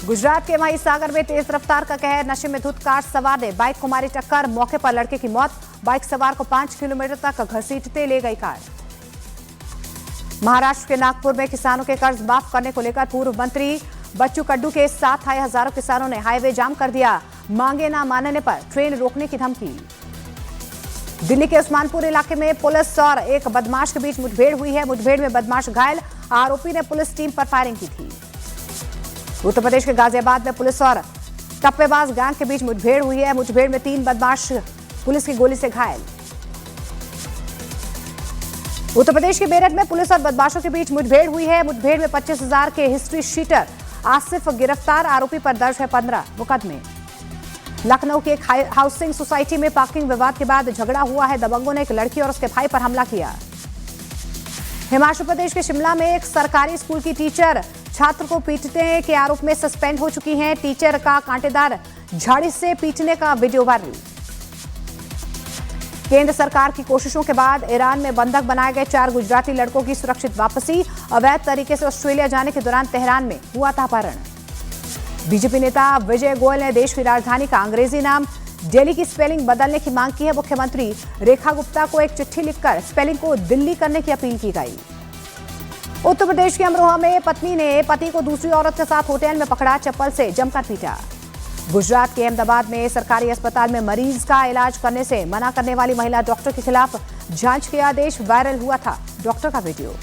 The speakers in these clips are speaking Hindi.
गुजरात के महिसागर में तेज रफ्तार का कहर, नशे में धुत कार सवार ने बाइक को मारी टक्कर, मौके पर लड़के की मौत। बाइक सवार को 5 किलोमीटर तक घसीटते ले गई कार। महाराष्ट्र के नागपुर में किसानों के कर्ज माफ करने को लेकर पूर्व मंत्री बच्चू कड्डू के साथ आए हजारों किसानों ने हाईवे जाम कर दिया। मांगे ना मानने पर ट्रेन रोकने की धमकी। दिल्ली के उस्मानपुर इलाके में पुलिस और एक बदमाश के बीच मुठभेड़ हुई है। मुठभेड़ में बदमाश घायल, आरोपी ने पुलिस टीम पर फायरिंग की थी। उत्तर प्रदेश के गाजियाबाद में पुलिस और टप्पेबाज गैंग के बीच मुठभेड़ हुई है। मुठभेड़ में 3 बदमाश पुलिस की गोली से घायल। उत्तर प्रदेश के मेरठ में पुलिस और बदमाशों के बीच मुठभेड़ हुई है। मुठभेड़ में 25,000 के हिस्ट्री शीटर आसिफ गिरफ्तार, आरोपी पर दर्ज है 15 मुकदमे। लखनऊ की एक हाउसिंग सोसाइटी में पार्किंग विवाद के बाद झगड़ा हुआ है। दबंगों ने एक लड़की और उसके भाई पर हमला किया। हिमाचल प्रदेश के शिमला में एक सरकारी स्कूल की टीचर छात्र को पीटने के आरोप में सस्पेंड हो चुकी हैं। टीचर का कांटेदार झाड़ी से पीटने का वीडियो वायरल। केंद्र सरकार की कोशिशों के बाद ईरान में बंधक बनाए गए 4 गुजराती लड़कों की सुरक्षित वापसी। अवैध तरीके से ऑस्ट्रेलिया जाने के दौरान तेहरान में हुआ था अपहरण। बीजेपी नेता विजय गोयल ने देश की राजधानी का अंग्रेजी नाम दिल्ली की स्पेलिंग बदलने की मांग की है। मुख्यमंत्री रेखा गुप्ता को एक चिट्ठी लिखकर स्पेलिंग को दिल्ली करने की अपील की गई। उत्तर प्रदेश के अमरोहा में पत्नी ने पति को दूसरी औरत के साथ होटल में पकड़ा, चप्पल से जमकर पीटा। गुजरात के अहमदाबाद में सरकारी अस्पताल में मरीज का इलाज करने से मना करने वाली महिला डॉक्टर के खिलाफ जांच के आदेश, वायरल हुआ था डॉक्टर का वीडियो।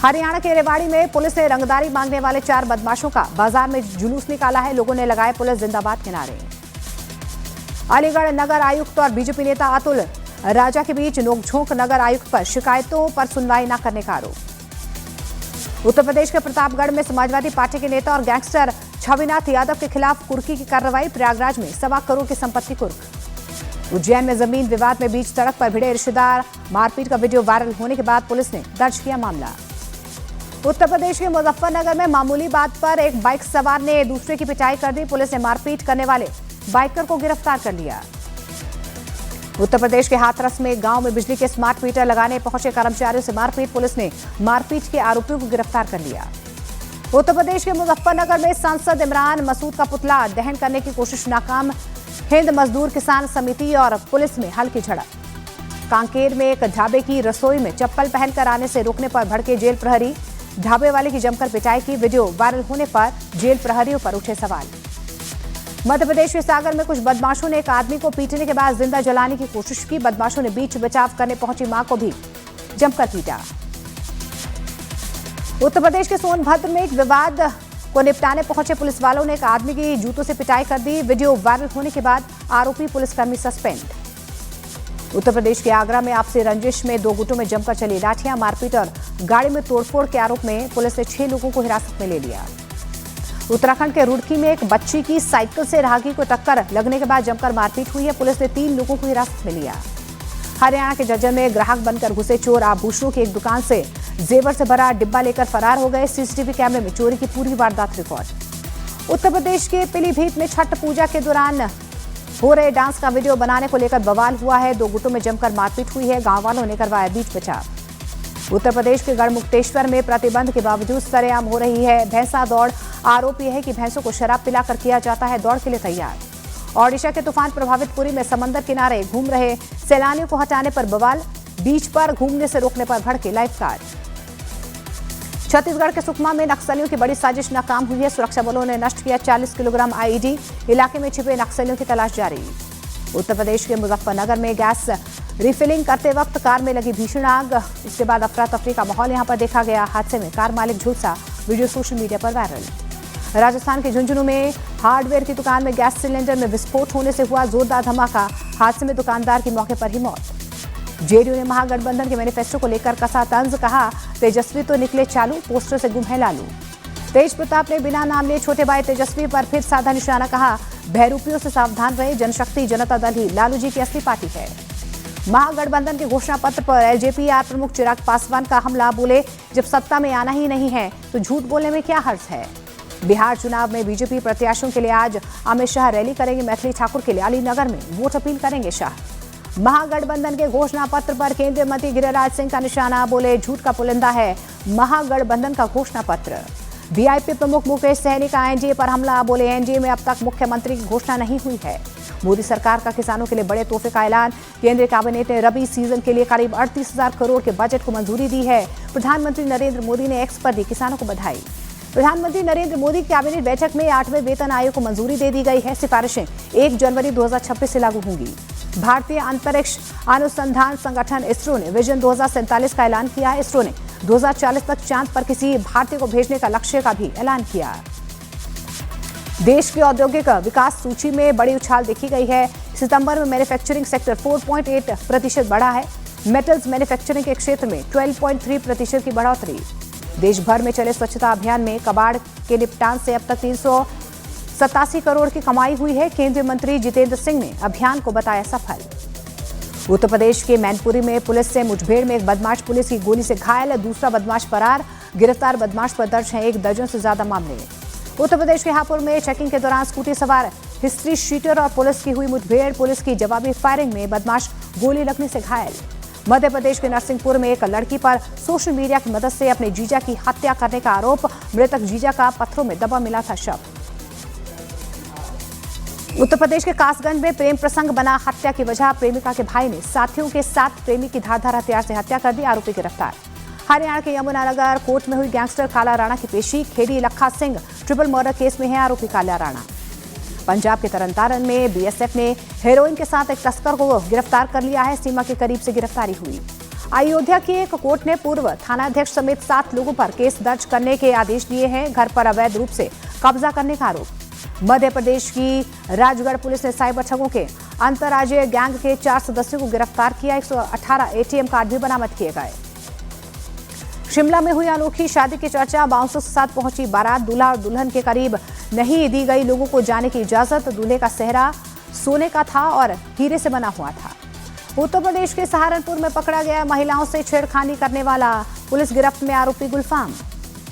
हरियाणा के रेवाड़ी में पुलिस ने रंगदारी मांगने वाले 4 बदमाशों का बाजार में जुलूस निकाला है। लोगों ने लगाए पुलिस जिंदाबाद के नारे। अलीगढ़ नगर आयुक्त और बीजेपी नेता अतुल राजा के बीच नोकझोंक, नगर आयुक्त पर शिकायतों पर सुनवाई न करने का आरोप। उत्तर प्रदेश के प्रतापगढ़ में समाजवादी पार्टी के नेता और गैंगस्टर छविनाथ यादव के खिलाफ कुर्की की कार्रवाई। प्रयागराज में 1.25 करोड़ की संपत्ति कुर्क। उज्जैन में जमीन विवाद में बीच सड़क पर भिड़े रिश्तेदार, मारपीट का वीडियो वायरल होने के बाद पुलिस ने दर्ज किया मामला। उत्तर प्रदेश के मुजफ्फरनगर में मामूली बात पर एक बाइक सवार ने दूसरे की पिटाई कर दी। पुलिस ने मारपीट करने वाले बाइकर को गिरफ्तार कर लिया। उत्तर प्रदेश के हाथरस में गांव में बिजली के स्मार्ट मीटर लगाने पहुंचे कर्मचारियों से मारपीट। पुलिस ने मारपीट के आरोपियों को गिरफ्तार कर लिया। उत्तर प्रदेश के मुजफ्फरनगर में सांसद इमरान मसूद का पुतला दहन करने की कोशिश नाकाम। हिंद मजदूर किसान समिति और पुलिस में हल्की झड़प। कांकेर में एक ढाबे की रसोई में चप्पल पहनकर आने से रोकने पर भड़के जेल प्रहरी। ढाबे वाले की जमकर पिटाई की। वीडियो वायरल होने पर जेल प्रहरियों पर उठे सवाल। मध्य प्रदेश के सागर में कुछ बदमाशों ने एक आदमी को पीटने के बाद जिंदा जलाने की कोशिश की। बदमाशों ने बीच बचाव करने पहुंची मां को भी जमकर पीटा। उत्तर प्रदेश के सोनभद्र में एक विवाद को निपटाने पहुंचे पुलिस वालों ने एक आदमी की जूतों से पिटाई कर दी। वीडियो वायरल होने के बाद आरोपी पुलिसकर्मी सस्पेंड। उत्तर प्रदेश के आगरा में आपसी रंजिश में 2 गुटों में जमकर चली लाठियां, मारपीट और गाड़ी में तोड़फोड़ के आरोप में पुलिस ने 6 लोगों को हिरासत में ले लिया। उत्तराखंड के रुड़की में एक बच्ची की साइकिल से राहगीर को टक्कर लगने के बाद जमकर मारपीट हुई है। पुलिस ने 3 लोगों को हिरासत में लिया। हरियाणा के जज्जर में ग्राहक बनकर घुसे चोर आभूषणों की एक दुकान से जेवर से भरा डिब्बा लेकर फरार हो गए। सीसीटीवी कैमरे में चोरी की पूरी वारदात रिकॉर्ड। उत्तर प्रदेश के पीलीभीत में छठ पूजा के दौरान हो रहे डांस का वीडियो बनाने को लेकर बवाल हुआ है। 2 गुटों में जमकर मारपीट हुई है। गांव वालों ने करवाया बीच बचाव। उत्तर प्रदेश के गढ़मुक्तेश्वर में प्रतिबंध के बावजूद सरेआम हो रही है भैंसा दौड़। आरोप यह है कि भैंसों को शराब पिलाकर किया जाता है दौड़ के लिए तैयार। ओडिशा के तूफान प्रभावित पुरी में समंदर किनारे घूम रहे सैलानियों को हटाने पर बवाल। बीच पर घूमने से रोकने पर भड़के लाइफगार्ड। छत्तीसगढ़ के सुकमा में नक्सलियों की बड़ी साजिश नाकाम हुई है। सुरक्षा बलों ने नष्ट किया 40 किलोग्राम आईईडी। इलाके में छिपे नक्सलियों की तलाश जारी। उत्तर प्रदेश के मुजफ्फरनगर में गैस रिफिलिंग करते वक्त कार में लगी भीषण आग। इसके बाद अफरा तफरी का माहौल यहां पर देखा गया। हादसे में कार मालिक झुलसा, वीडियो सोशल मीडिया पर वायरल। राजस्थान के झुंझुनू में हार्डवेयर की दुकान में गैस सिलेंडर में विस्फोट होने से हुआ जोरदार धमाका। हादसे में दुकानदार की मौके पर ही मौत। जेडीयू ने महागठबंधन के मैनिफेस्टो को लेकर कसा तंज, कहा तेजस्वी तो निकले चालू, पोस्टर से गुम है लालू। तेज प्रताप ने बिना नाम लिए छोटे भाई तेजस्वी पर फिर साधा निशाना, कहा बहरूपियों से सावधान रहे, जनशक्ति जनता दल ही लालू जी की असली पार्टी है। महागठबंधन के घोषणा पत्र पर एलजेपी प्रमुख चिराग पासवान का हमला, बोले जब सत्ता में आना ही नहीं है तो झूठ बोलने में क्या हर्ज है। बिहार चुनाव में बीजेपी प्रत्याशियों के लिए आज अमित शाह रैली करेंगे। मैथिली ठाकुर के लिए अलीनगर में वोट अपील करेंगे शाह। महागठबंधन के घोषणा पत्र पर केंद्रीय मंत्री गिरिराज सिंह का निशाना, बोले झूठ का पुलिंदा है महागठबंधन का घोषणा पत्र। वीआईपी प्रमुख मुकेश सहनी का एनडीए पर हमला, बोले एनडीए में अब तक मुख्यमंत्री की घोषणा नहीं हुई है। मोदी सरकार का किसानों के लिए बड़े तोहफे का ऐलान, केंद्रीय कैबिनेट ने रबी सीजन के लिए करीब 38,000 करोड़ के बजट को मंजूरी दी है। प्रधानमंत्री नरेंद्र मोदी ने एक्स पर दी किसानों को बधाई। प्रधानमंत्री नरेंद्र मोदी की कैबिनेट बैठक में 8वें वेतन आयोग को मंजूरी दे दी गई है। सिफारिशें 1 जनवरी 2026 से लागू होंगी। भारतीय अंतरिक्ष अनुसंधान संगठन इसरो ने विजन 2047 का ऐलान किया है। इसरो ने 2040 तक चांद पर किसी भारतीय को भेजने का लक्ष्य का भी ऐलान किया। देश की औद्योगिक विकास सूची में बड़ी उछाल देखी गई है। सितंबर में मैन्युफैक्चरिंग सेक्टर 4.8% बढ़ा है। मेटल्स मैन्युफैक्चरिंग के क्षेत्र में 12.3% की बढ़ोतरी। देश भर में चले स्वच्छता अभियान में कबाड़ के निपटान से अब तक 387 करोड़ की कमाई हुई है। केंद्रीय मंत्री जितेंद्र सिंह ने अभियान को बताया सफल। उत्तर प्रदेश के मैनपुरी में पुलिस से मुठभेड़ में एक बदमाश पुलिस की गोली से घायल, दूसरा बदमाश फरार। गिरफ्तार बदमाश पर दर्ज है 1 दर्जन से ज्यादा मामले। उत्तर प्रदेश के हापुड़ में चेकिंग के दौरान स्कूटी सवार हिस्ट्री शीटर और पुलिस की हुई मुठभेड़, पुलिस की जवाबी फायरिंग में बदमाश गोली लगने से घायल। मध्य प्रदेश के नरसिंहपुर में एक लड़की पर सोशल मीडिया की मदद से अपने जीजा की हत्या करने का आरोप, मृतक जीजा का पत्थरों में दबा मिला था शव। उत्तर प्रदेश के कासगंज में प्रेम प्रसंग बना हत्या की वजह, प्रेमिका के भाई ने साथियों के साथ प्रेमी की धारदार हथियार से हत्या कर दी, आरोपी गिरफ्तार। हरियाणा के यमुनानगर कोर्ट में हुई गैंगस्टर काला राणा की पेशी, खेड़ी लखा सिंह ट्रिपल मर्डर केस में है आरोपी काला राणा। पंजाब के तरनतारन में बीएसएफ ने हेरोइन के साथ एक तस्कर को गिरफ्तार कर लिया है, सीमा के करीब से गिरफ्तारी हुई। अयोध्या की एक कोर्ट ने पूर्व थानाध्यक्ष समेत 7 लोगों पर केस दर्ज करने के आदेश दिए हैं, घर पर अवैध रूप से कब्जा करने का आरोप। मध्य प्रदेश की राजगढ़ पुलिस ने साइबर ठगों के अंतर्राज्यीय गैंग के 4 सदस्यों को गिरफ्तार किया, 118 एटीएम कार्ड भी बरामद किए गए। शिमला में हुई अनोखी शादी की चर्चा, बाउंसर्स के साथ पहुंची बारात, दूल्हा और दुल्हन के करीब नहीं दी गई लोगों को जाने की इजाजत। दूल्हे का सेहरा सोने का था और हीरे से बना हुआ था। उत्तर प्रदेश के सहारनपुर में पकड़ा गया महिलाओं से छेड़खानी करने वाला, पुलिस गिरफ्त में आरोपी गुलफाम।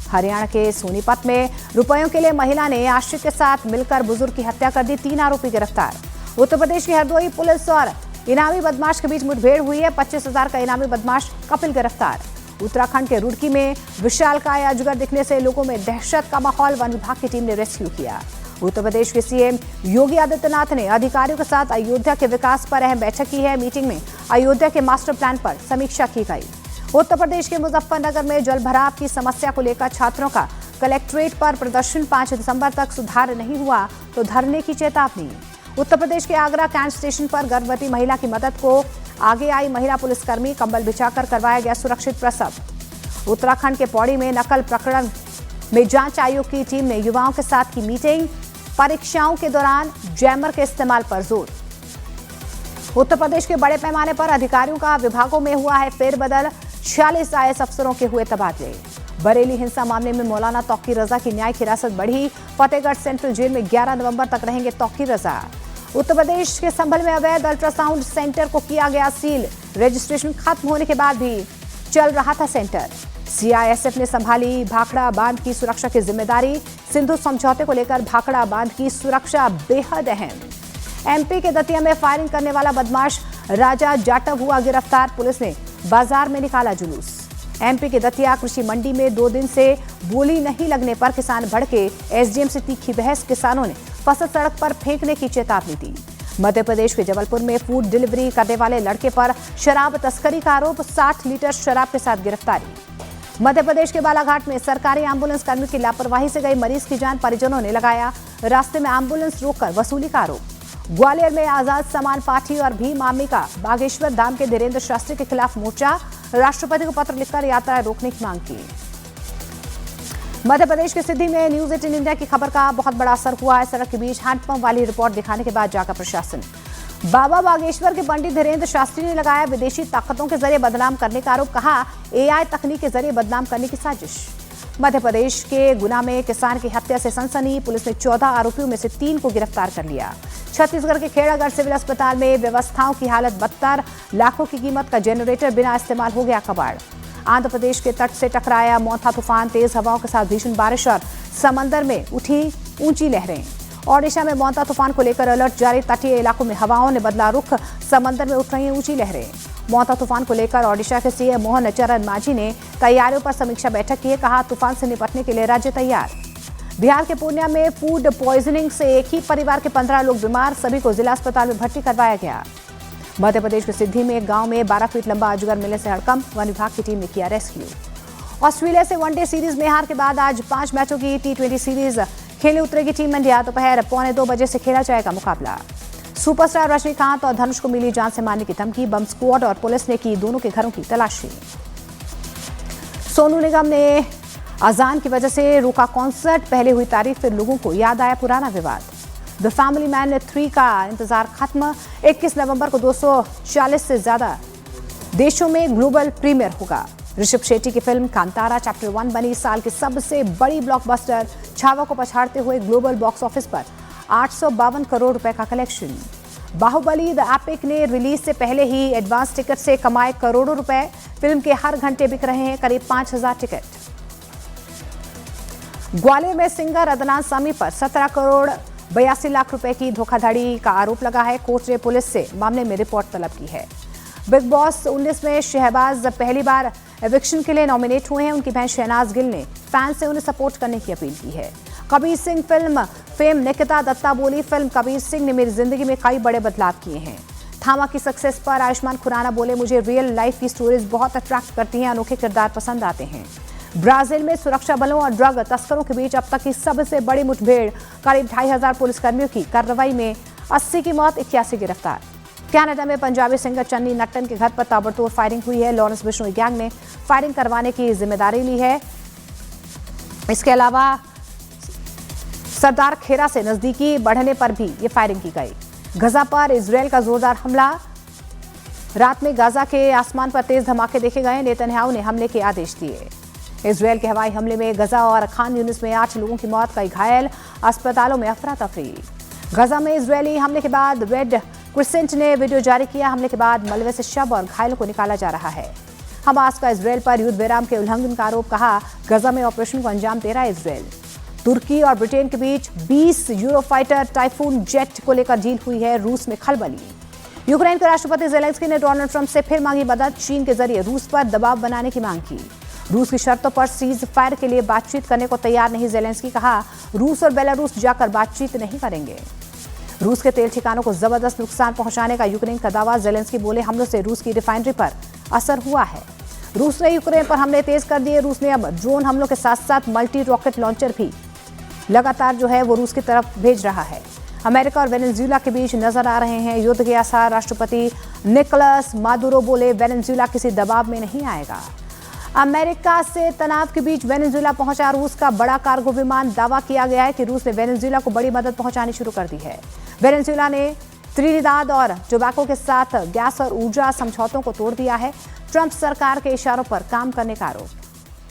हरियाणा के सोनीपत में रुपयों के लिए महिला ने आश्रित के साथ मिलकर बुजुर्ग की हत्या कर दी, 3 आरोपी गिरफ्तार। उत्तर प्रदेश की हरदोई पुलिस और इनामी बदमाश के बीच मुठभेड़ हुई है, 25,000 का इनामी बदमाश कपिल गिरफ्तार। उत्तराखंड के रुड़की में विशालकाय अजगर दिखने से लोगों में दहशत का माहौल, वन विभाग की टीम ने रेस्क्यू किया। उत्तर प्रदेश के सीएम योगी आदित्यनाथ ने अधिकारियों के साथ अयोध्या के विकास पर अहम बैठक की है। मीटिंग में अयोध्या के मास्टर प्लान पर समीक्षा की गई। उत्तर प्रदेश के मुजफ्फरनगर में जल भराव की समस्या को लेकर छात्रों का कलेक्ट्रेट पर प्रदर्शन, 5 दिसंबर तक सुधार नहीं हुआ तो धरने की चेतावनी। उत्तर प्रदेश के आगरा कैंट स्टेशन पर गर्भवती महिला की मदद को आगे आई महिला पुलिसकर्मी, कंबल बिछाकर करवाया गया सुरक्षित प्रसव। उत्तराखंड के पौड़ी में नकल प्रकरण में जांच आयोग की टीम ने युवाओं के साथ की मीटिंग, परीक्षाओं के दौरान जैमर के इस्तेमाल पर जोर। उत्तर प्रदेश के बड़े पैमाने पर अधिकारियों का विभागों में हुआ है फेरबदल, 46 आईएएस अफसरों के हुए तबादले। बरेली हिंसा मामले में मौलाना तौकी रजा की न्यायिक हिरासत बढ़ी, फतेहगढ़ सेंट्रल जेल में 11 नवंबर तक रहेंगे तौकी रजा। उत्तर प्रदेश के संभल में अवैध अल्ट्रासाउंड सेंटर को किया गया सील, रजिस्ट्रेशन खत्म होने के बाद भी चल रहा था सेंटर। सीआईएसएफ ने संभाली भाखड़ा बांध की सुरक्षा की जिम्मेदारी, सिंधु समझौते को लेकर भाखड़ा बांध की सुरक्षा बेहद अहम। एमपी के दतिया में फायरिंग करने वाला बदमाश राजा जाटव हुआ गिरफ्तार, पुलिस ने बाजार में निकाला जुलूस। एमपी के दतिया कृषि मंडी में 2 दिन से बोली नहीं लगने पर किसान भड़के, एसडीएम से तीखी बहस, किसानों ने फसल सड़क पर फेंकने की चेतावनी दी। मध्य प्रदेश के जबलपुर में फूड डिलीवरी करने वाले लड़के पर शराब तस्करी का आरोप, 60 लीटर शराब के साथ गिरफ्तारी। मध्य प्रदेश के बालाघाट में सरकारी एम्बुलेंस कर्मी की लापरवाही से गई मरीज की जान, परिजनों ने लगाया रास्ते में एम्बुलेंस रोककर वसूली का आरोप। ग्वालियर में आजाद समान पार्टी और भीम आर्मी का बागेश्वर धाम के धीरेन्द्र शास्त्री के खिलाफ मोर्चा, राष्ट्रपति को पत्र लिखकर यात्रा रोकने की मांग की। मध्य प्रदेश के सिद्धि में न्यूज 18 इंडिया की खबर का बहुत बड़ा असर हुआ है। सड़क के बीच हैंडपंप वाली रिपोर्ट दिखाने के बाद जागा प्रशासन। बाबा बागेश्वर के पंडित धीरेन्द्र शास्त्री ने लगाया विदेशी ताकतों के जरिए बदनाम करने का आरोप, कहा एआई तकनीक के जरिए बदनाम करने की साजिश। मध्य प्रदेश के गुना में किसान की हत्या से सनसनी, पुलिस ने 14 आरोपियों में से 3 को गिरफ्तार कर लिया। छत्तीसगढ़ के खेड़ागढ़ सिविल अस्पताल में व्यवस्थाओं की हालत बदतर, लाखों की कीमत का जनरेटर बिना इस्तेमाल हो गया कबाड़। आंध्र प्रदेश के तट से टकराया मोंथा तूफान, तेज हवाओं के साथ भीषण बारिश और समंदर में उठी ऊंची लहरें। ओडिशा में मोंथा तूफान को लेकर अलर्ट जारी, तटीय इलाकों में हवाओं ने बदला रुख, समंदर में उठ रही ऊंची लहरें। मोंता तूफान को लेकर ओडिशा के सीएम मोहन चरण मांझी ने तैयारियों पर समीक्षा बैठक की है। कहा, तूफान से निपटने के लिए राज्य तैयार। बिहार के पूर्णिया में फूड पॉइजनिंग से एक ही परिवार के 15 लोग बीमार, सभी को जिला अस्पताल में भर्ती करवाया गया। मध्य प्रदेश के सिद्धि में एक गांव में 12 फीट लंबा अजगर मिलने से हड़कंप, वन विभाग की टीम ने किया रेस्क्यू। ऑस्ट्रेलिया से वनडे सीरीज में हार के बाद आज 5 मैचों की T20 सीरीज खेलने उतरेगी टीम इंडिया। दोपहर 1:15 बजे से खेला जाएगा मुकाबला। सुपरस्टार रजनीकांत और धनुष को मिली जान से मारने की धमकी, बम स्क्वाड और पुलिस ने की दोनों के घरों की तलाशी। सोनू निगम ने अजान की वजह से रोका कॉन्सर्ट, पहले हुई तारीफ, फिर लोगों को याद आया पुराना विवाद। द फैमिली मैन 3 का इंतजार खत्म, 21 नवंबर को 240 से ज्यादा देशों में ग्लोबल प्रीमियर होगा। ऋषभ शेट्टी की फिल्म कांतारा चैप्टर 1 बनी साल की सबसे बड़ी ब्लॉकबस्टर, छावा को पछाड़ते हुए ग्लोबल बॉक्स ऑफिस पर 852 करोड़ रुपए का कलेक्शन। बाहुबली द एपिक ने रिलीज से पहले ही एडवांस टिकट से कमाए करोड़ों रुपए, फिल्म के हर घंटे बिक रहे हैं करीब 5000 टिकट। ग्वालियर में सिंगर अदनान सामी पर 17 करोड़ 82 लाख रुपए की धोखाधड़ी का आरोप लगा है। कोर्ट ने पुलिस से मामले में रिपोर्ट तलब की है। बिग बॉस 19 में शहबाज पहली बार एविक्शन के लिए नॉमिनेट हुए हैं। उनकी बहन शहनाज गिल ने फैंस से उन्हें सपोर्ट करने की अपील की है। कबीर सिंह फिल्म फेम निकिता दत्ता बोली, फिल्म कबीर सिंह ने मेरी जिंदगी में कई बड़े बदलाव किए हैं। थामा की सक्सेस पर आयुष्मान खुराना बोले, मुझे रियल लाइफ की स्टोरीज बहुत अट्रैक्ट करती हैं, अनोखे किरदार पसंद आते हैं। ब्राजील में सुरक्षा बलों और ड्रग तस्करों के बीच अब तक की सबसे बड़ी मुठभेड़, करीब 2500 पुलिसकर्मियों की कार्रवाई में 80 की मौत, 81 गिरफ्तार। कनाडा में पंजाबी सिंगर चन्नी नट्टन के घर पर ताबड़तोड़ फायरिंग हुई है। लॉरेंस बिश्नोई गैंग ने फायरिंग करवाने की जिम्मेदारी ली है। इसके अलावा सरदार खेरा से नजदीकी बढ़ने पर भी ये फायरिंग की गई। गजा पर इजरायल का जोरदार हमला, रात में गाजा के आसमान पर तेज धमाके देखे गए। नेतन्याहू ने हमले के आदेश दिए। इजरायल के हवाई हमले में गजा और खान यूनिस में 8 लोगों की मौत, कई घायल, अस्पतालों में अफरा तफरी। गजा में इजरायली हमले के बाद रेड क्रिसेंट ने वीडियो जारी किया। हमले के बाद मलबे से शव और घायलों को निकाला जा रहा है। हमास का इजरायल पर युद्ध विराम के उल्लंघन का आरोप, कहा गजा में ऑपरेशन को अंजाम दे रहा है इजरायल। तुर्की और ब्रिटेन के बीच 20 यूरोफाइटर टाइफून जेट को लेकर डील हुई है। रूस में खलबली। यूक्रेन के राष्ट्रपति ज़ेलेंस्की ने डोनाल्ड ट्रंप से फिर मांगी मदद, चीन के जरिए रूस पर दबाव बनाने की मांग की। रूस की शर्तों पर सीज फायर के लिए बातचीत करने को तैयार नहीं ज़ेलेंस्की, कहा रूस और बेलारूस जाकर बातचीत नहीं करेंगे। रूस के तेल ठिकानों को जबरदस्त नुकसान पहुंचाने का यूक्रेन का दावा, ज़ेलेंस्की बोले हमलों से रूस की रिफाइनरी पर असर हुआ है। रूस ने यूक्रेन पर हमले तेज कर दिए। रूस ने अब ड्रोन हमलों के साथ साथ मल्टी रॉकेट लॉन्चर भी लगातार जो है वो रूस की तरफ भेज रहा है। अमेरिका और वेनेजुएला के बीच नजर आ रहे हैं युद्ध के आसार। राष्ट्रपति निकोलस मादुरो बोले वेनेजुएला किसी दबाव में नहीं आएगा। अमेरिका से तनाव के बीच वेनेजुएला पहुंचा रूस का बड़ा कार्गो विमान, दावा किया गया है कि रूस ने वेनेजुएला को बड़ी मदद पहुंचानी शुरू कर दी है। वेनेजुएला ने त्रिनिदाद और टोबैगो के साथ गैस और ऊर्जा समझौतों को तोड़ दिया है। ट्रंप सरकार के इशारों पर काम करने का आरोप।